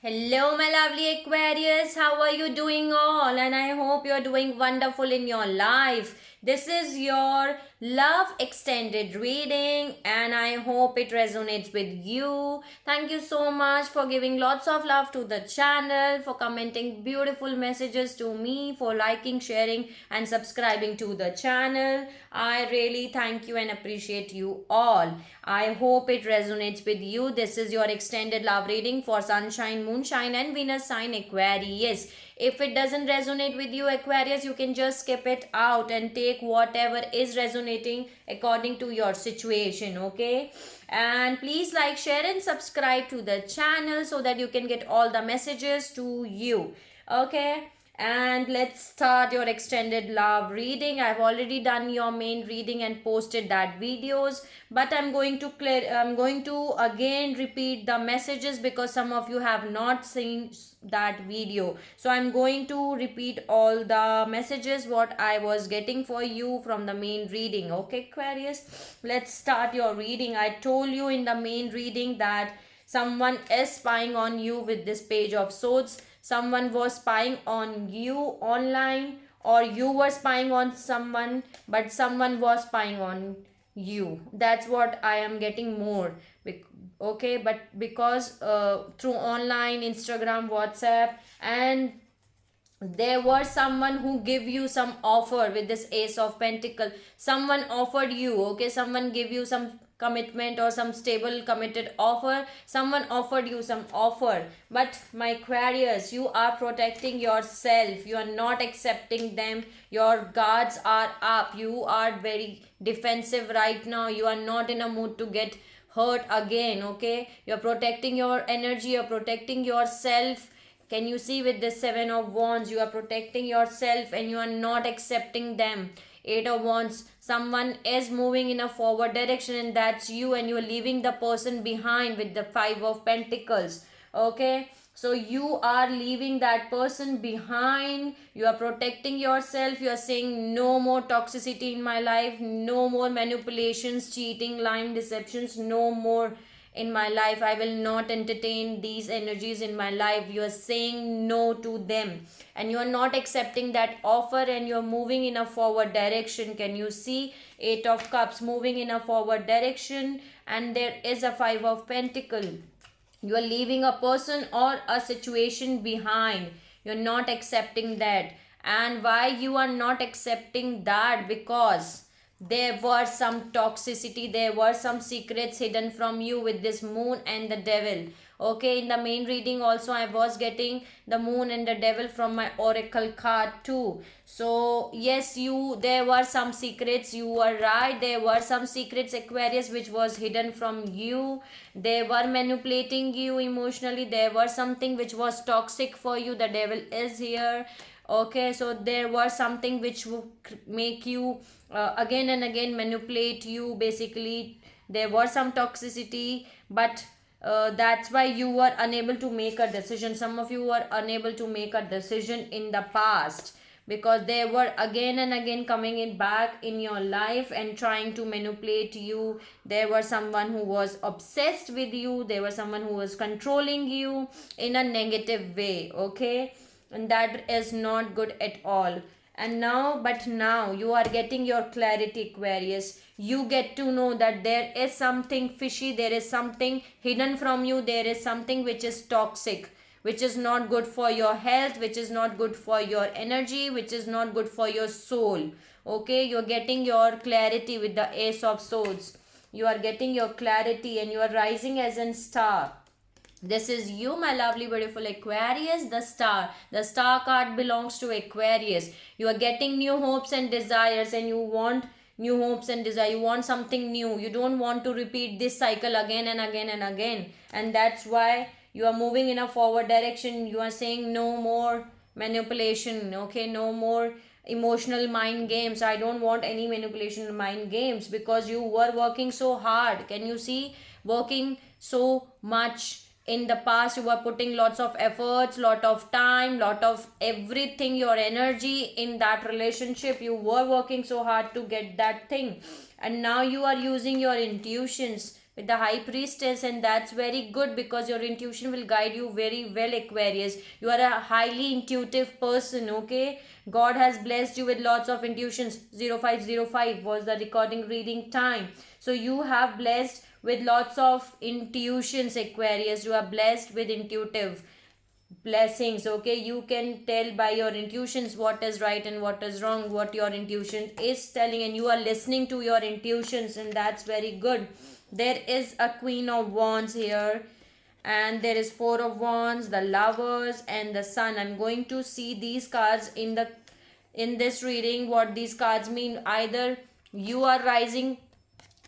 Hello, my lovely Aquarius. How are you doing all? And I hope you're doing wonderful in your life. This is your love extended reading, and I hope it resonates with you. Thank you so much for giving lots of love to the channel, for commenting beautiful messages to me, for liking, sharing, and subscribing to the channel. I really thank you and appreciate you all. I hope it resonates with you. This is your extended love reading for Sunshine, Moonshine, and Venus sign Aquarius. If it doesn't resonate with you, Aquarius, you can just skip it out and take whatever is resonating according to your situation, okay? And please like, share, and subscribe to the channel so that you can get all the messages to you, okay? And let's start your extended love reading. I've already done your main reading and posted that videos, but I'm going to again repeat the messages because some of you have not seen that video. So I'm going to repeat all the messages what I was getting for you from the main reading. Okay, Aquarius, let's start your reading. I told you in the main reading that someone is spying on you with this page of swords. Someone was spying on you online, or you were spying on someone, but someone was spying on you. That's what I am getting more. Okay, but because through online, Instagram, WhatsApp, and there was someone who give you some offer with this ace of pentacle. Someone offered you, okay, someone give you some commitment or some stable committed offer. Someone offered you some offer, but my Aquarius, you are protecting yourself. You are not accepting them. Your guards are up. You are very defensive right now. You are not in a mood to get hurt again, okay? You're protecting your energy. You're protecting yourself. Can you see with this Seven of Wands, you are protecting yourself and you are not accepting them. Eight of Wands, someone is moving in a forward direction and that's you, and you are leaving the person behind with the Five of Pentacles. Okay, so you are leaving that person behind. You are protecting yourself. You are saying no more toxicity in my life, no more manipulations, cheating, lying, deceptions, no more in my life. I will not entertain these energies in my life. You are saying no to them and you are not accepting that offer, and you are moving in a forward direction. Can you see? Eight of Cups, moving in a forward direction, and there is a Five of Pentacle. You are leaving a person or a situation behind. You're not accepting that. And why you are not accepting that? Because there was some toxicity, there were some secrets hidden from you with this Moon and the Devil. Okay, in the main reading also I was getting the Moon and the Devil from my oracle card too. So yes, you, there were some secrets. You were right, there were some secrets, Aquarius, which was hidden from you. They were manipulating you emotionally. There was something which was toxic for you. The Devil is here. Okay, so there was something which would make you again and again manipulate you. Basically, there was some toxicity, but that's why you were unable to make a decision. Some of you were unable to make a decision in the past because they were again and again coming in back in your life and trying to manipulate you. There was someone who was obsessed with you. There was someone who was controlling you in a negative way. Okay, and that is not good at all. And now, but now you are getting your clarity, Aquarius. You get to know that there is something fishy, there is something hidden from you, there is something which is toxic, which is not good for your health, which is not good for your energy, which is not good for your soul. Okay, you're getting your clarity with the Ace of Swords. You are getting your clarity and you are rising as a star. This is you, my lovely, beautiful Aquarius, the star. The star card belongs to Aquarius. You are getting new hopes and desires, and you want new hopes and desire. You want something new. You don't want to repeat this cycle again and again and again. And that's why you are moving in a forward direction. You are saying no more manipulation. Okay, no more emotional mind games. I don't want any manipulation mind games because you were working so hard. Can you see? Working so much in the past. You were putting lots of efforts, lot of time, lot of everything, your energy in that relationship. You were working so hard to get that thing, and now you are using your intuitions with the High Priestess, and that's very good because your intuition will guide you very well, Aquarius. You are a highly intuitive person, okay? God has blessed you with lots of intuitions. 0505 was the recording reading time. So you have blessed with lots of intuitions, Aquarius. You are blessed with intuitive blessings, okay? You can tell by your intuitions what is right and what is wrong, what your intuition is telling, and you are listening to your intuitions, and that's very good. There is a Queen of Wands here, and there is Four of Wands, the Lovers, and the Sun. I'm going to see these cards in this reading, what these cards mean. Either you are rising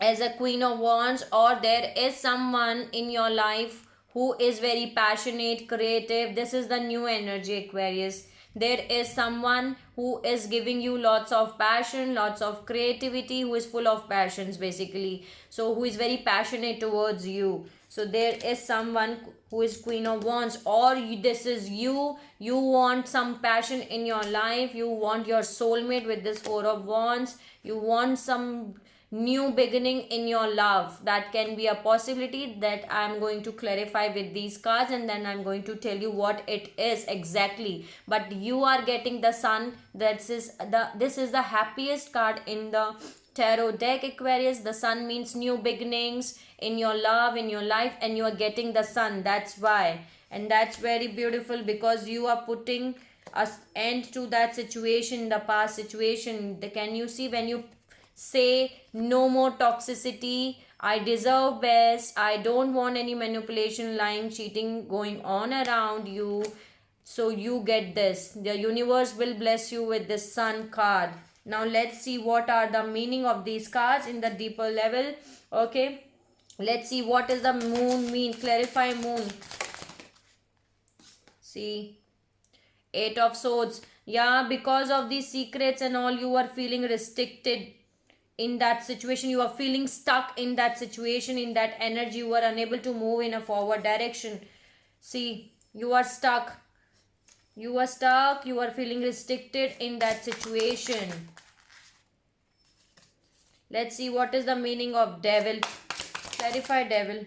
as a Queen of Wands, or there is someone in your life who is very passionate, creative. This is the new energy, Aquarius. There is someone who is giving you lots of passion, lots of creativity, who is full of passions basically. So who is very passionate towards you. So there is someone who is Queen of Wands, or this is you. You want some passion in your life. You want your soulmate with this Four of Wands. You want some new beginning in your love. That can be a possibility that I'm going to clarify with these cards, and then I'm going to tell you what it is exactly. But you are getting the Sun. This is the happiest card in the tarot deck, Aquarius. The Sun means new beginnings in your love, in your life, and you are getting the Sun. That's why. And that's very beautiful because you are putting an end to that situation, the past situation. Can you see when you say no more toxicity, I deserve best, I don't want any manipulation, lying, cheating going on around you? So you get this. The universe will bless you with this Sun card. Now let's see what are the meaning of these cards in the deeper level. Okay, let's see what is the Moon mean. Clarify Moon. See, Eight of Swords. Yeah, because of these secrets and all, you are feeling restricted in that situation. You are feeling stuck in that situation, in that energy. You are unable to move in a forward direction. See, you are stuck. You are stuck. You are feeling restricted in that situation. Let's see what is the meaning of Devil. Clarify Devil.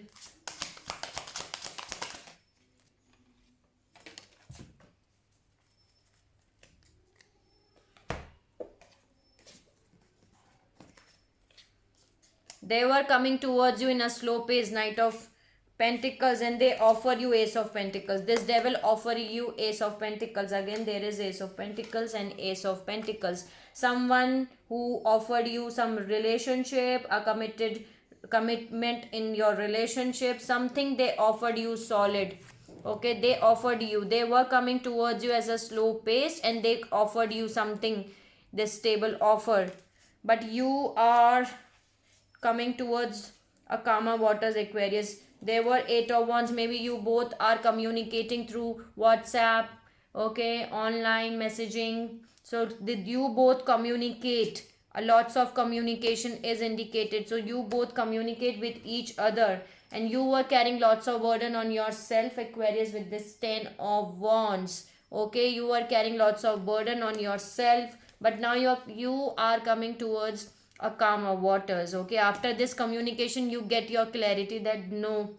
They were coming towards you in a slow pace. Knight of Pentacles, and they offer you Ace of Pentacles. This Devil offer you Ace of Pentacles. Again, there is Ace of Pentacles and Ace of Pentacles. Someone who offered you some relationship, a commitment in your relationship, something they offered you solid. Okay, they offered you, they were coming towards you as a slow pace, and they offered you something, this stable offer. But you are coming towards a calmer waters, Aquarius. There were Eight of Wands. Maybe you both are communicating through WhatsApp, okay, online messaging. So did you both communicate? Lots of communication is indicated. So you both communicate with each other, and you were carrying lots of burden on yourself, Aquarius, with this Ten of Wands. Okay, you were carrying lots of burden on yourself, but now you are coming towards a calmer waters. Okay, after this communication you get your clarity that no,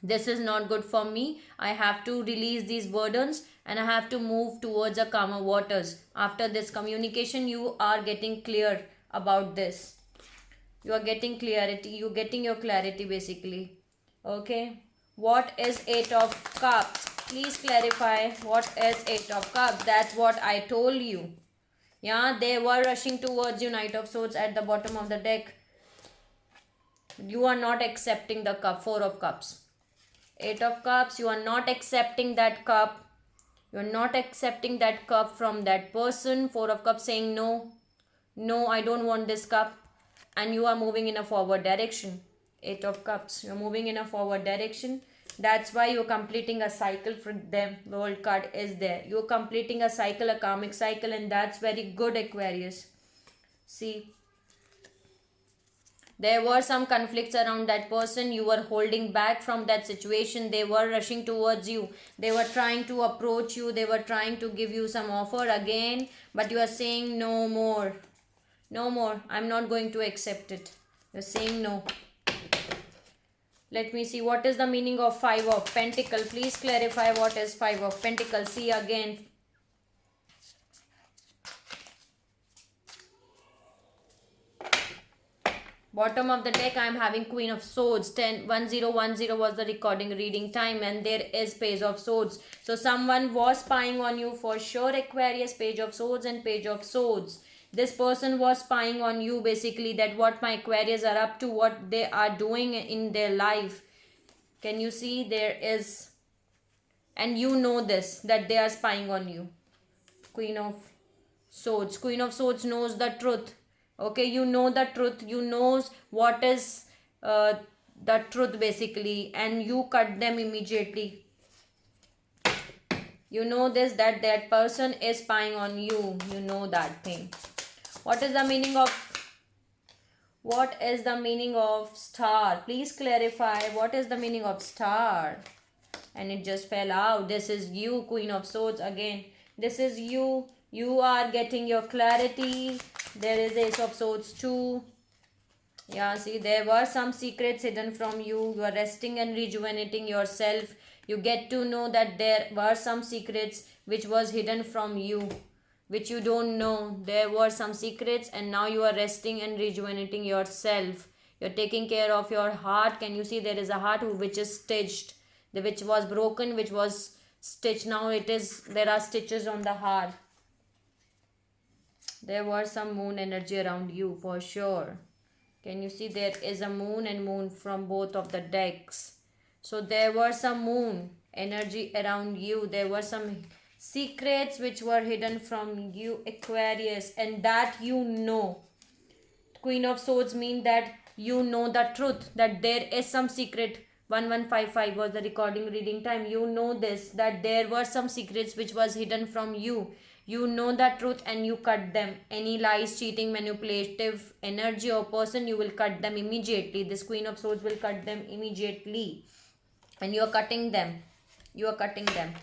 this is not good for me. I have to release these burdens, and I have to move towards a calmer waters. After this communication you are getting clear about this. You are getting clarity. You getting your clarity basically. Okay, what is Eight of Cups? Please clarify what is Eight of Cups. That's what I told you. Yeah, they were rushing towards you. Knight of Swords at the bottom of the deck. You are not accepting the cup. Four of Cups. Eight of Cups. You are not accepting that cup. You are not accepting that cup from that person. Four of Cups saying no. No, I don't want this cup. And you are moving in a forward direction. Eight of Cups. You are moving in a forward direction. That's why you're completing a cycle for them. The World card is there. You're completing a cycle, a karmic cycle, and that's very good, Aquarius. See, there were some conflicts around that person. You were holding back from that situation. They were rushing towards you. They were trying to approach you. They were trying to give you some offer again, but you are saying no more. No more. I'm not going to accept it. You're saying no. Let me see what is the meaning of Five of Pentacle. Please clarify what is Five of Pentacle. See again. Bottom of the deck, I am having Queen of Swords. 10 1010 was the recording reading time, and there is Page of Swords. So someone was spying on you for sure, Aquarius. Page of Swords and Page of Swords. This person was spying on you basically, that what my Aquarius are up to, what they are doing in their life. Can you see? There is, and you know this, that they are spying on you. Queen of Swords. Queen of Swords knows the truth. Okay, you know the truth. You knows what is the truth basically, and you cut them immediately. You know this, that that person is spying on you. You know that thing. What is the meaning of star? Please clarify what is the meaning of star. And it just fell out. This is you, Queen of Swords again. This is you. You are getting your clarity. There is Ace of Swords too. Yeah, see, there were some secrets hidden from you. You are resting and rejuvenating yourself. You get to know that there were some secrets which was hidden from you, which you don't know. There were some secrets, and now you are resting and rejuvenating yourself. You're taking care of your heart. Can you see? There is a heart which is stitched, which was broken, which was stitched. Now there are stitches on the heart. There was some moon energy around you for sure. Can you see? There is a moon and moon from both of the decks. So there were some moon energy around you. There were some secrets which were hidden from you, Aquarius, and that you know. Queen of Swords mean that you know the truth, that there is some secret. 1155 was the recording reading time. You know this, that there were some secrets which was hidden from you. You know the truth and you cut them. Any lies, cheating, manipulative energy or person, you will cut them immediately. This Queen of Swords will cut them immediately. And you are cutting them. You are cutting them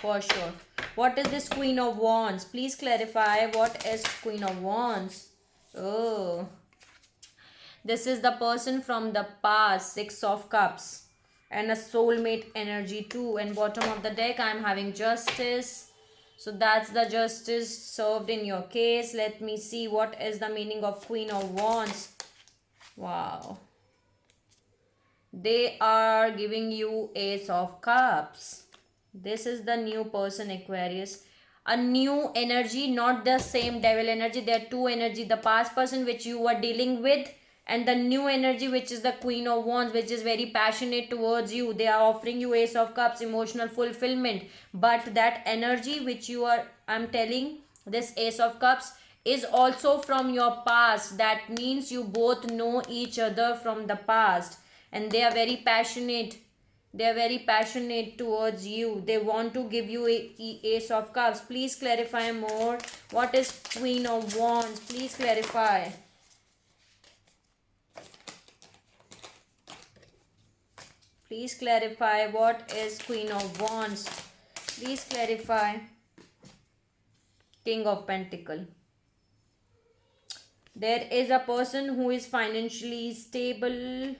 for sure. What is this Queen of Wands? Please clarify what is Queen of Wands. Oh, this is the person from the past. Six of Cups and a soulmate energy too. And bottom of the deck, I am having Justice. So that's the justice served in your case. Let me see what is the meaning of Queen of Wands. Wow. They are giving you Ace of Cups. This is the new person, Aquarius. A new energy, not the same devil energy. There are two energy. The past person which you were dealing with, and the new energy which is the Queen of Wands, which is very passionate towards you. They are offering you Ace of Cups, emotional fulfillment. But that energy which you are, I'm telling, this Ace of Cups is also from your past. That means you both know each other from the past, and they are very passionate. They are very passionate towards you. They want to give you Ace of Cups. Please clarify more. What is Queen of Wands? Please clarify. Please clarify what is Queen of Wands. Please clarify. King of Pentacle. There is a person who is financially stable.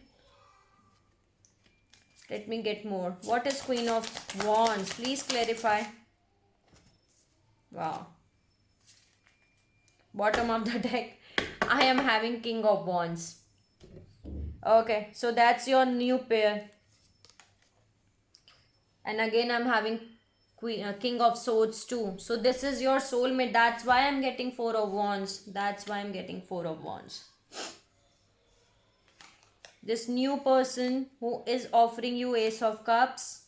Let me get more. What is Queen of Wands? Please clarify. Wow. Bottom of the deck, I am having King of Wands. Okay, so that's your new pair. And again, I'm having King of Swords too. So this is your soulmate. That's why I'm getting Four of Wands. That's why I'm getting Four of Wands. This new person who is offering you Ace of Cups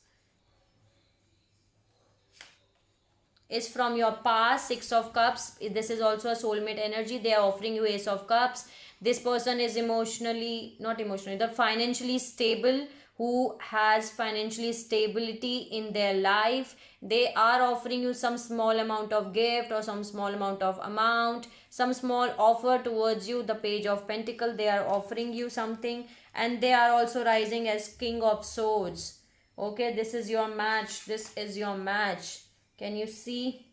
is from your past. Six of Cups. This is also a soulmate energy. They are offering you Ace of Cups. This person is they're financially stable, who has financially stability in their life. They are offering you some small amount of gift or some small amount of amount, some small offer towards you. The Page of Pentacle, they are offering you something, and they are also rising as King of Swords. Okay, this is your match. This is your match. Can you see?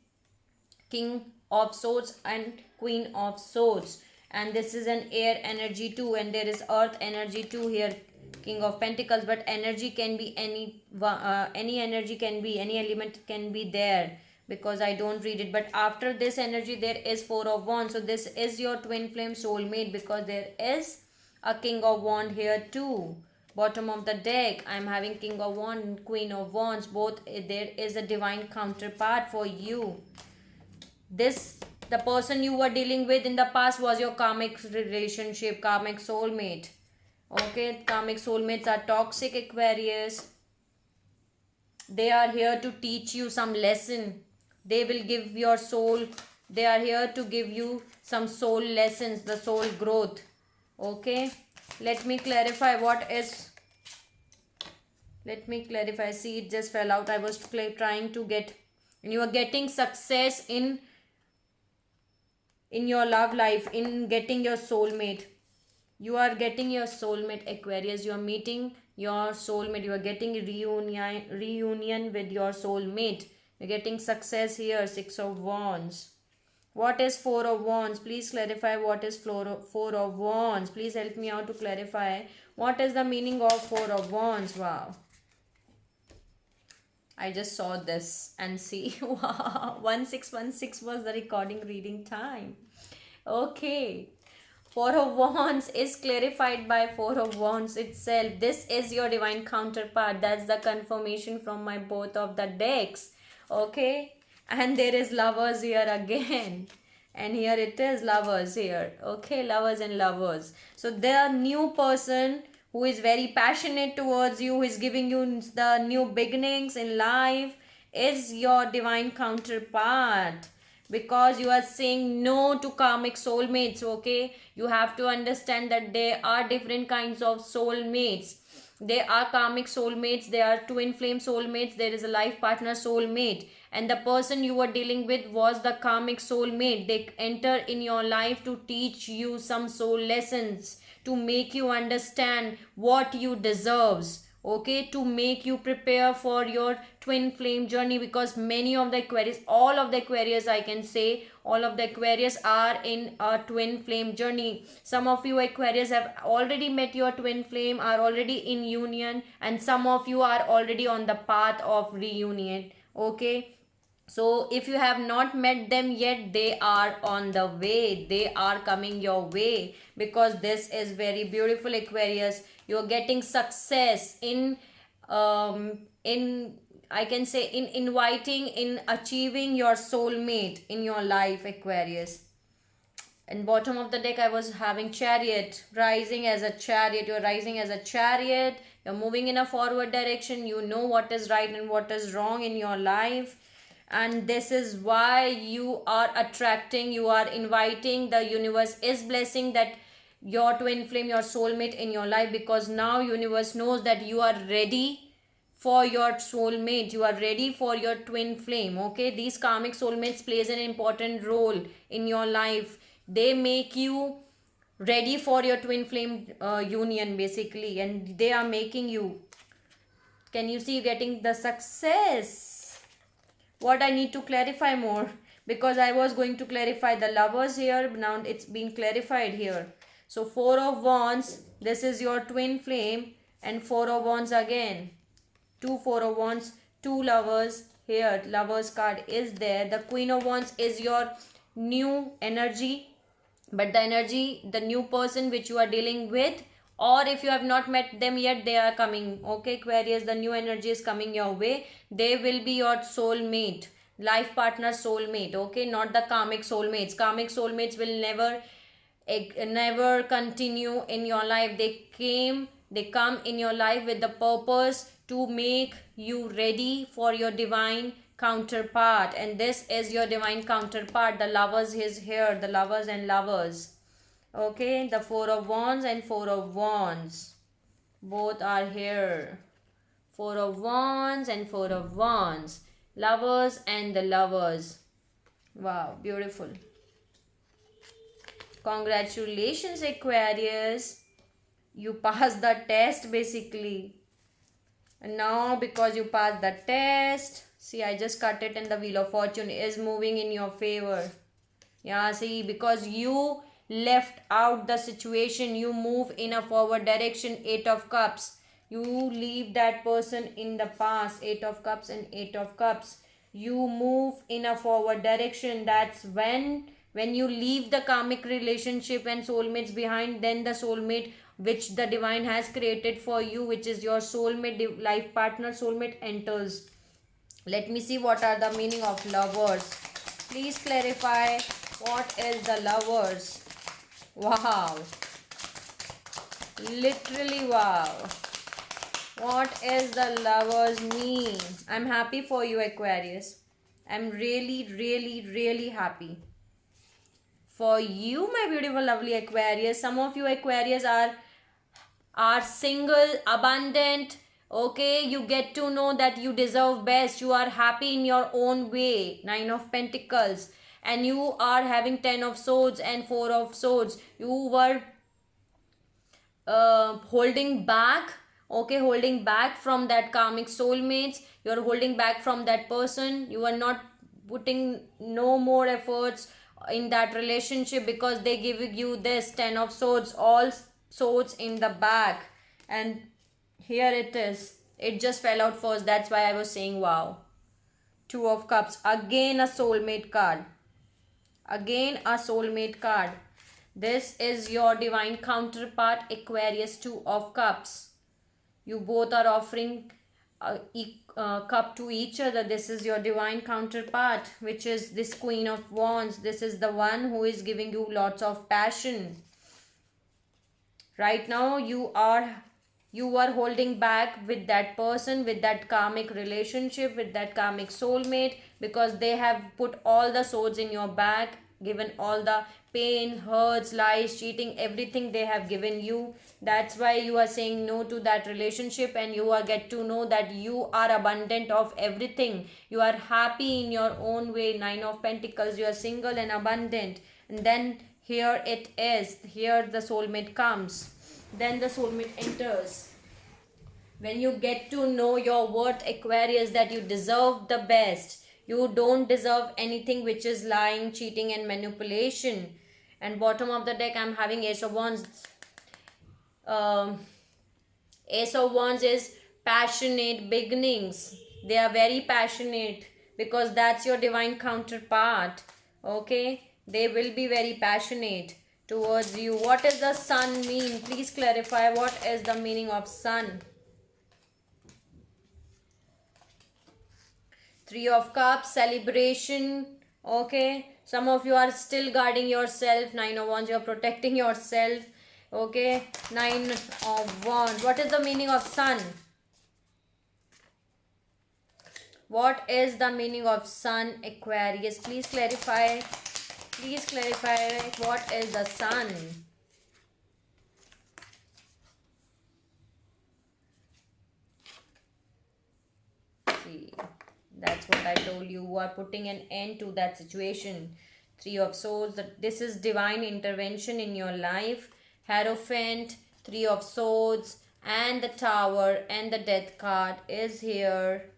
King of Swords and Queen of Swords. And this is an air energy too, and there is earth energy too here. King of Pentacles, but energy can be any energy can be, any element can be there, because I don't read it. But after this energy there is Four of Wands. So this is your twin flame soulmate, because there is a King of Wands here too. Bottom of the deck, I'm having King of Wands, Queen of Wands. Both, there is a divine counterpart for you. This, the person you were dealing with in the past was your karmic relationship, karmic soulmate. Okay, karmic soulmates are toxic, Aquarius. They are here to teach you some lesson. They will give your soul, they are here to give you some soul lessons, the soul growth. Okay, let me clarify what is, let me clarify. See, it just fell out. I was trying to get, and you are getting success in your love life, in getting your soulmate. You are getting your soulmate, Aquarius. You are meeting your soulmate. You are getting reunion with your soulmate. You're getting success here. Six of Wands. What is Four of Wands? Please clarify what is Four of Wands. Please help me out to clarify. What is the meaning of Four of Wands? Wow. I just saw this and see. Wow. 1616 was the recording reading time. Okay. Four of Wands is clarified by Four of Wands itself. This is your divine counterpart. That's the confirmation from my both of the decks. Okay. And there is Lovers here again. And here it is, Lovers here. Okay, Lovers and Lovers. So the new person who is very passionate towards you, who is giving you the new beginnings in life, is your divine counterpart, because you are saying no to karmic soulmates. Okay, you have to understand that there are different kinds of soulmates. There are karmic soulmates, there are twin flame soulmates, there is a life partner soulmate, and the person you were dealing with was the karmic soulmate. They enter in your life to teach you some soul lessons, to make you understand what you deserves. Okay, to make you prepare for your twin flame journey, because many of the Aquarius, all of the Aquarius, I can say all of the Aquarius are in a twin flame journey. Some of you Aquarius have already met your twin flame, are already in union, and some of you are already on the path of reunion. Okay, so if you have not met them yet, they are on the way, they are coming your way, because this is very beautiful, Aquarius. You're getting success in I can say in inviting, in achieving your soulmate in your life, Aquarius. And bottom of the deck, I was having Chariot, rising as a chariot. You're rising as a chariot, you're moving in a forward direction, you know what is right and what is wrong in your life. And this is why you are attracting, you are inviting, the universe is blessing that your twin flame, your soulmate in your life, because now universe knows that you are ready for your soulmate, you are ready for your twin flame. Okay, these karmic soulmates plays an important role in your life. They make you ready for your twin flame union basically, and they are making you, can you see, getting the success. What I need to clarify more, because I was going to clarify the Lovers here, now it's been clarified here. So Four of Wands, this is your twin flame, and Four of Wands again. Two Four of Wands, two Lovers here. Lovers card is there. The Queen of Wands is your new energy, but the energy, the new person which you are dealing with, or if you have not met them yet, they are coming. Okay, Aquarius, the new energy is coming your way. They will be your soulmate, life partner soulmate. Okay, not the karmic soulmates. Karmic soulmates will never continue in your life. They come in your life with the purpose to make you ready for your divine counterpart, and this is your divine counterpart. The Lovers is here, the Lovers and Lovers. Okay, the Four of Wands and Four of Wands, both are here. Four of Wands and Four of Wands, Lovers and the Lovers. Wow, beautiful. Congratulations, Aquarius. You passed the test basically. And now because you passed the test, see, I just cut it and the Wheel of Fortune is moving in your favor. Yeah, see, because you left out the situation, you move in a forward direction. 8 of cups, you leave that person in the past. 8 of cups and 8 of cups, you move in a forward direction. That's when you leave the karmic relationship and soulmates behind, then the soulmate which the divine has created for you, which is your soulmate, life partner, soulmate enters. Let me see what are the meaning of lovers. Please clarify what is the lovers. Wow, literally wow. What is the lovers mean? I'm happy for you, Aquarius. I'm really, really, really happy for you, my beautiful, lovely Aquarius. Some of you Aquarius are single, abundant. Okay, you get to know that you deserve best. You are happy in your own way. 9 of Pentacles. And you are having 10 of Swords and 4 of Swords. You were holding back, okay, holding back from that karmic soulmates. You're holding back from that person. You are not putting no more efforts in that relationship because they give you this 10 of Swords, all swords in the back. And here it is, it just fell out first. That's why I was saying wow. 2 of Cups, again a soulmate card. Again a soulmate card. This is your divine counterpart, Aquarius. 2 of Cups. You both are offering a cup to each other. This is your divine counterpart, which is this Queen of Wands. This is the one who is giving you lots of passion. Right now you are holding back with that person, with that karmic relationship, with that karmic soulmate, because they have put all the swords in your back, given all the pain, hurts, lies, cheating, everything they have given you. That's why you are saying no to that relationship, and you are get to know that you are abundant of everything. You are happy in your own way. 9 of Pentacles, you are single and abundant. And then here it is, here the soulmate comes. Then the soulmate enters. When you get to know your worth, Aquarius, that you deserve the best. You don't deserve anything which is lying, cheating and manipulation. And bottom of the deck, I'm having Ace of Wands. Ace of Wands is passionate beginnings. They are very passionate because that's your divine counterpart. Okay, they will be very passionate towards you. What does the sun mean? Please clarify what is the meaning of sun. 3 of Cups, celebration. Okay, some of you are still guarding yourself. 9 of Wands, you are protecting yourself. Okay, 9 of Wands. What is the meaning of sun? What is the meaning of sun, Aquarius? Please clarify. Please clarify what is the sun. See, that's what I told you. You are putting an end to that situation. 3 of Swords. This is divine intervention in your life. Hierophant, 3 of Swords, and the Tower and the Death card is here.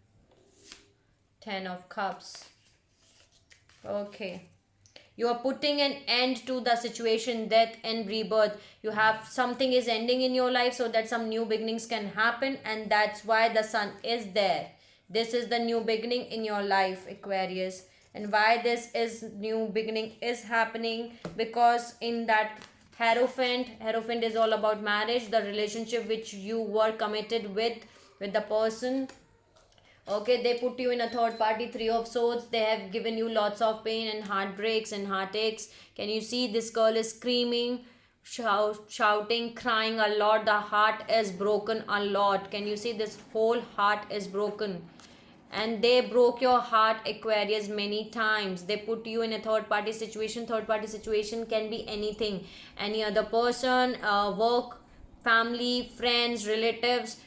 10 of Cups. Okay, you are putting an end to the situation, death and rebirth. You have something is ending in your life so that some new beginnings can happen, and that's why the sun is there. This is the new beginning in your life, Aquarius. And why this is new beginning is happening, because in that Hierophant is all about marriage, the relationship which you were committed with the person. Okay, they put you in a third party. 3 of Swords, they have given you lots of pain and heartbreaks and heartaches. Can you see this girl is screaming, shouting, crying a lot. The heart is broken a lot. Can you see this whole heart is broken? And they broke your heart, Aquarius, many times. They put you in a third party situation. Third party situation can be anything, any other person, work, family, friends, relatives.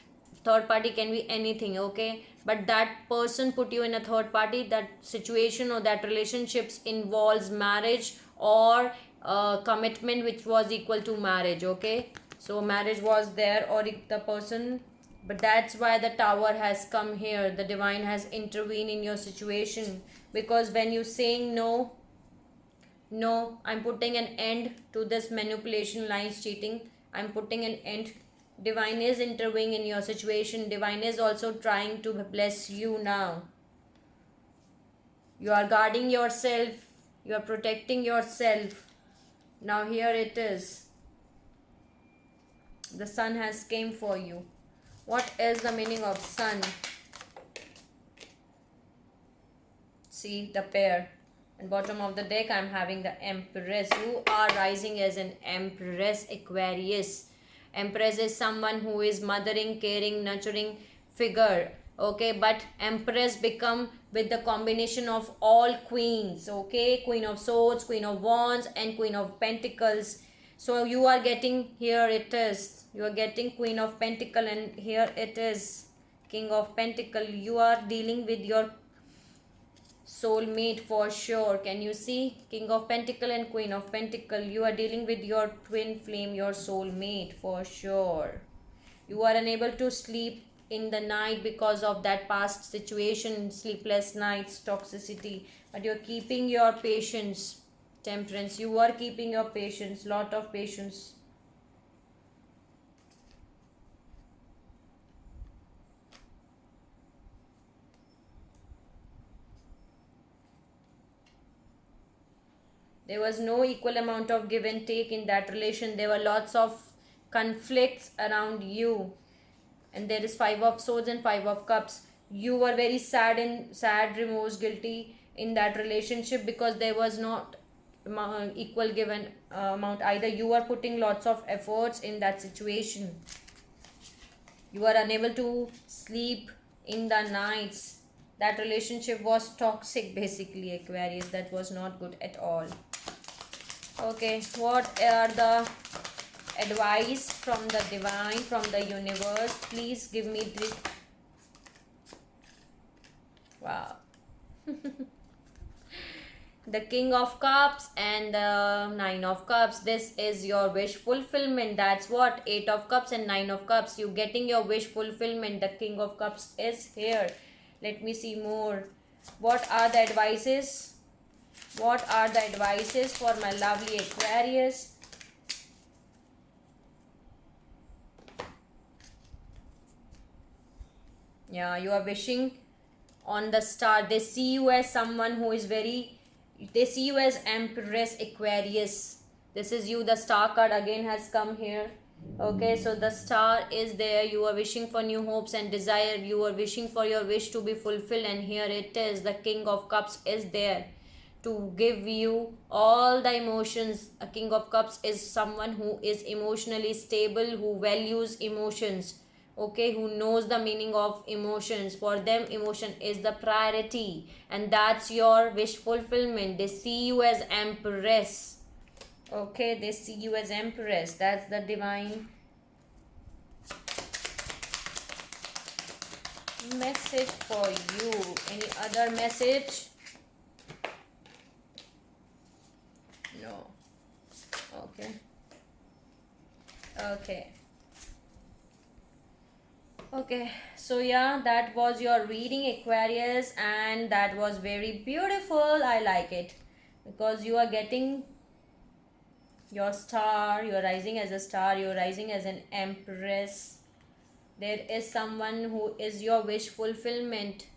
Third party can be anything. Okay, but that person put you in a third party. That situation or that relationships involves marriage or commitment which was equal to marriage. Okay, so marriage was there, or the person, but that's why the Tower has come here. The divine has intervened in your situation, because when you saying no No, I'm putting an end to this manipulation, lies, cheating. I'm putting an end. Divine is intervening in your situation. Divine is also trying to bless you now. You are guarding yourself. You are protecting yourself. Now here it is. The sun has came for you. What is the meaning of sun? See the pair. And bottom of the deck I'm having the Empress. You are rising as an Empress, Aquarius. Empress is someone who is mothering, caring, nurturing figure. Okay, but Empress become with the combination of all queens. Okay, Queen of Swords, Queen of Wands, and Queen of Pentacles. So you are getting, here it is, you are getting Queen of Pentacle, and here it is King of Pentacle. You are dealing with your soulmate for sure. Can you see? King of Pentacle and Queen of Pentacle. You are dealing with your twin flame, your soulmate for sure. You are unable to sleep in the night because of that past situation, sleepless nights, toxicity, but you're keeping your patience. Temperance, you are keeping your patience, lot of patience. There was no equal amount of give and take in that relation. There were lots of conflicts around you. And there is Five of Swords and Five of Cups. You were very sad, remorse, guilty in that relationship because there was not equal given amount. Either you are putting lots of efforts in that situation. You are unable to sleep in the nights. That relationship was toxic basically, Aquarius. That was not good at all. Okay, what are the advice from the divine, from the universe? Please give me the... Wow. The King of Cups and the Nine of Cups. This is your wish fulfillment. That's what, Eight of Cups and Nine of Cups. You getting your wish fulfillment. The King of Cups is here. Let me see more. What are the advices? What are the advices for my lovely Aquarius? Yeah, you are wishing on the star. They see you as someone who is very... They see you as Empress Aquarius. This is you. The star card again has come here. Okay, so the star is there. You are wishing for new hopes and desire. You are wishing for your wish to be fulfilled. And here it is. The King of Cups is there to give you all the emotions. A King of Cups is someone who is emotionally stable, who values emotions. Okay, who knows the meaning of emotions. For them, emotion is the priority, and that's your wish fulfillment. They see you as Empress. Okay, they see you as Empress. That's the divine message for you. Any other message? No. Okay. Okay. Okay, so yeah, that was your reading, Aquarius, and that was very beautiful. I like it because you are getting your star. You are rising as a star. You are rising as an Empress. There is someone who is your wish fulfillment.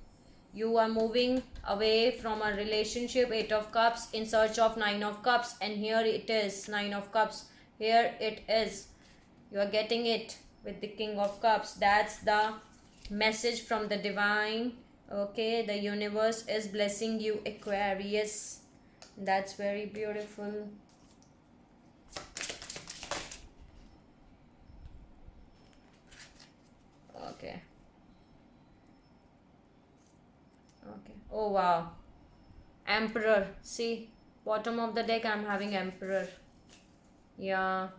You are moving away from a relationship, Eight of Cups, in search of Nine of Cups, and here it is, Nine of Cups. Here it is. You are getting it with the King of Cups. That's the message from the divine. Okay, the universe is blessing you, Aquarius. That's very beautiful. Okay. Okay. Oh wow. Emperor. See, bottom of the deck I'm having Emperor. Yeah.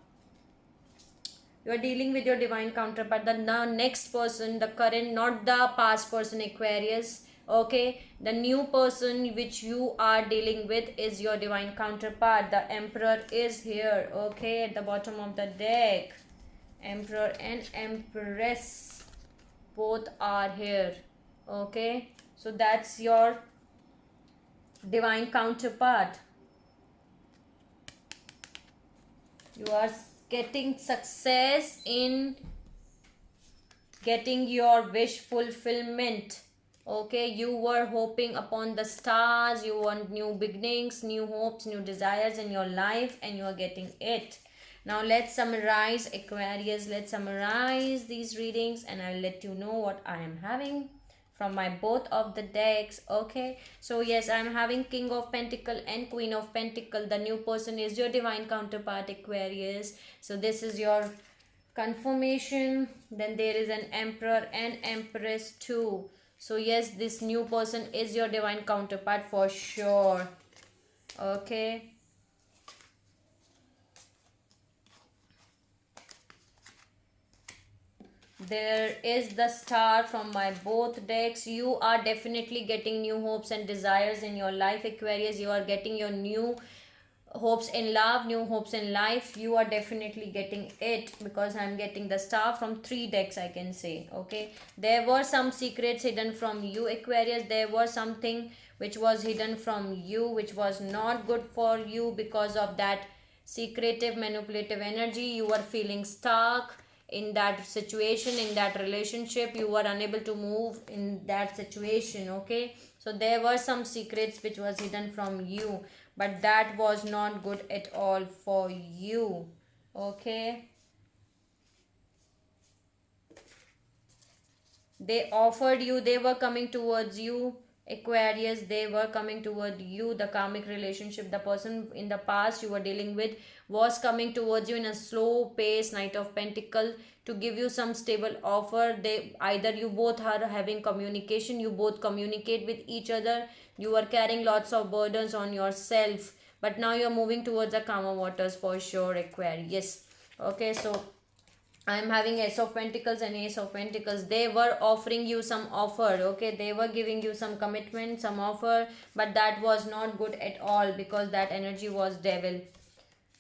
You are dealing with your divine counterpart, the next person, the current, not the past person, Aquarius. Okay, the new person which you are dealing with is your divine counterpart. The Emperor is here. Okay, at the bottom of the deck, Emperor and Empress both are here. Okay, so that's your divine counterpart. You are getting success in getting your wish fulfillment. Okay, you were hoping upon the stars, you want new beginnings, new hopes, new desires in your life, and you are getting it. Now let's summarize, Aquarius. Let's summarize these readings and I'll let you know what I am having from my both of the decks. Okay, so yes, I'm having King of Pentacle and Queen of Pentacle. The new person is your divine counterpart, Aquarius. So this is your confirmation. Then there is an Emperor and Empress too. So yes, this new person is your divine counterpart for sure. Okay, there is the Star from my both decks. You are definitely getting new hopes and desires in your life, Aquarius. You are getting your new hopes in love, new hopes in life. You are definitely getting it, because I'm getting the Star from 3 decks, I can say. Okay, there were some secrets hidden from you, Aquarius. There was something which was hidden from you, which was not good for you. Because of that secretive manipulative energy, you were feeling stuck in that situation, in that relationship. You were unable to move in that situation. Okay, so there were some secrets which was hidden from you, but that was not good at all for you. Okay, they offered you, they were coming towards you, Aquarius. They were coming toward you. The karmic relationship, the person in the past you were dealing with, was coming towards you in a slow pace, Knight of Pentacle, to give you some stable offer. They either, you both are having communication, you both communicate with each other. You are carrying lots of burdens on yourself, but now you're moving towards the calmer waters for sure, Aquarius. Okay, so I'm having Ace of Pentacles and Ace of Pentacles. They were offering you some offer. Okay, they were giving you some commitment, some offer, but that was not good at all, because that energy was devil.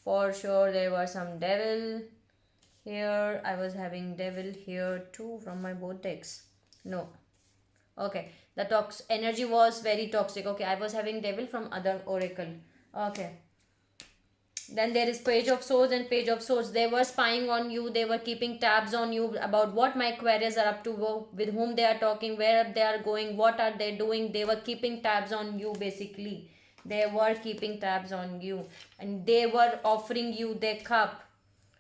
For sure, there was some devil here. I was having devil here too from my both decks. No. Okay, the energy was very toxic. Okay, I was having devil from other oracle. Okay, then there is Page of Swords and Page of Swords. They were spying on you. They were keeping tabs on you about what my Aquarius are up to, with whom they are talking, where they are going, what are they doing. They were keeping tabs on you, basically. They were keeping tabs on you, and they were offering you their cup,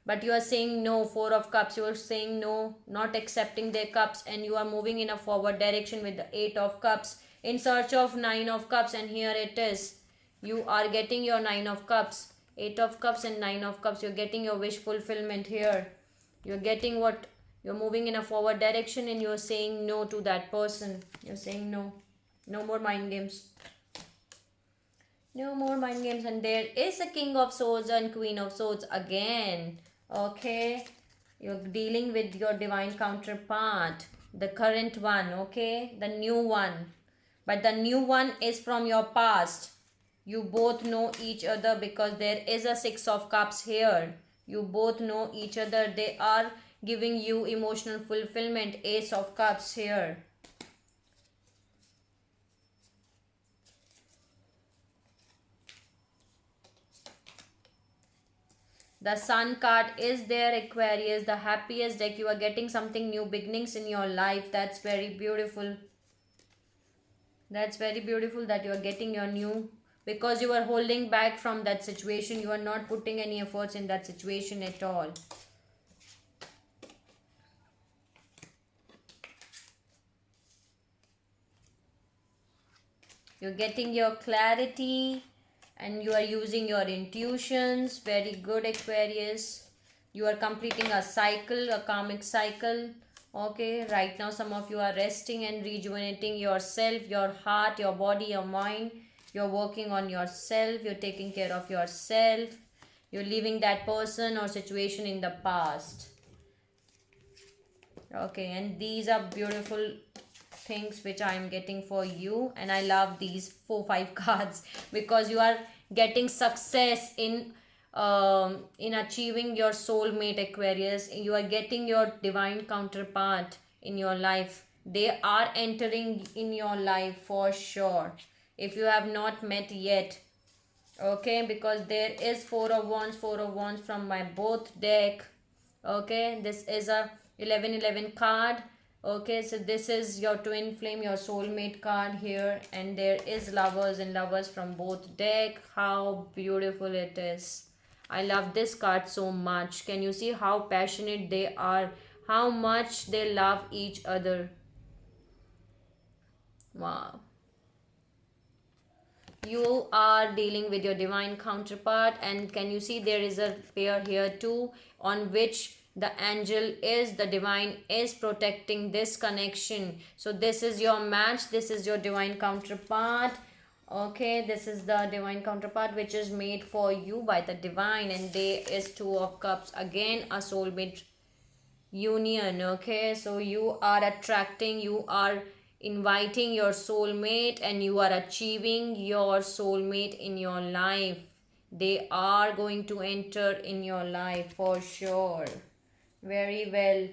but you are saying no. 4 of Cups, you are saying no, not accepting their cups, and you are moving in a forward direction with the 8 of Cups in search of 9 of Cups. And here it is, you are getting your 9 of Cups. 8 of Cups and 9 of Cups, you're getting your wish fulfillment here. You're getting what, you're moving in a forward direction, and you're saying no to that person. You're saying no. No more mind games. No more mind games. And there is a King of Swords and Queen of Swords again. Okay, you're dealing with your divine counterpart, the current one. Okay, the new one, but the new one is from your past. You both know each other, because there is a 6 of Cups here. You both know each other. They are giving you emotional fulfillment. Ace of Cups here. The Sun card is there, Aquarius. The happiest deck. You are getting something new beginnings in your life. That's very beautiful. That's very beautiful that you are getting your new, because you are holding back from that situation. You are not putting any efforts in that situation at all. You're getting your clarity, and you are using your intuitions. Very good, Aquarius. You are completing a cycle, a karmic cycle. Okay, right now some of you are resting and rejuvenating yourself, your heart, your body, your mind. You're working on yourself. You're taking care of yourself. You're leaving that person or situation in the past. Okay, and these are beautiful things which I am getting for you, and I love these 4 5 cards, because you are getting success in achieving your soulmate, Aquarius. You are getting your divine counterpart in your life. They are entering in your life for sure. If you have not met yet, Okay, because there is four of wands from my both deck. Okay, this is a 1111 card. Okay, so this is your twin flame, your soulmate card here, and there is lovers and lovers from both deck. How beautiful it is. I love this card so much. Can you see how passionate they are, how much they love each other? Wow. You are dealing with your divine counterpart, and can you see there is a pair here too, on which the angel is, the divine is protecting this connection. So this is your match, this is your divine counterpart. Okay, this is the divine counterpart which is made for you by the divine, and there is two of cups, again a soulmate union. Okay, so you are attracting, you are inviting your soulmate, and you are achieving your soulmate in your life. They are going to enter in your life for sure. Very well,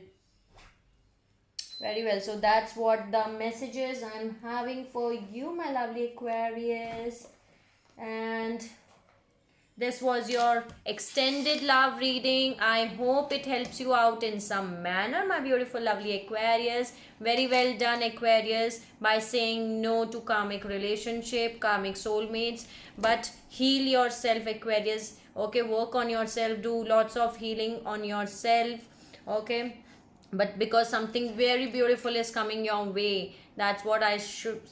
very well. So that's what the messages I'm having for you, my lovely Aquarius. And this was your extended love reading. I hope it helps you out in some manner, my beautiful, lovely Aquarius. Very well done, Aquarius, by saying no to karmic relationship, karmic soulmates. But heal yourself, Aquarius. Okay, work on yourself. Do lots of healing on yourself. Okay, but because something very beautiful is coming your way, that's what I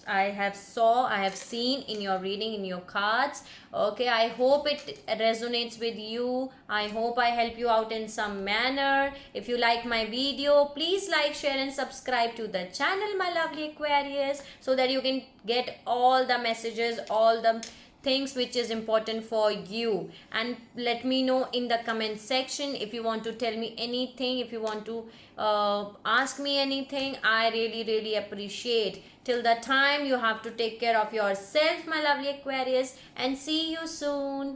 have saw, I have seen in your reading, in your cards. Okay, I hope it resonates with you. I hope I help you out in some manner. If you like my video, please like, share and subscribe to the channel, my lovely Aquarius, so that you can get all the messages, all the things which is important for you. And let me know in the comment section if you want to tell me anything, if you want to ask me anything. I really appreciate. Till the time, you have to take care of yourself, my lovely Aquarius, and see you soon.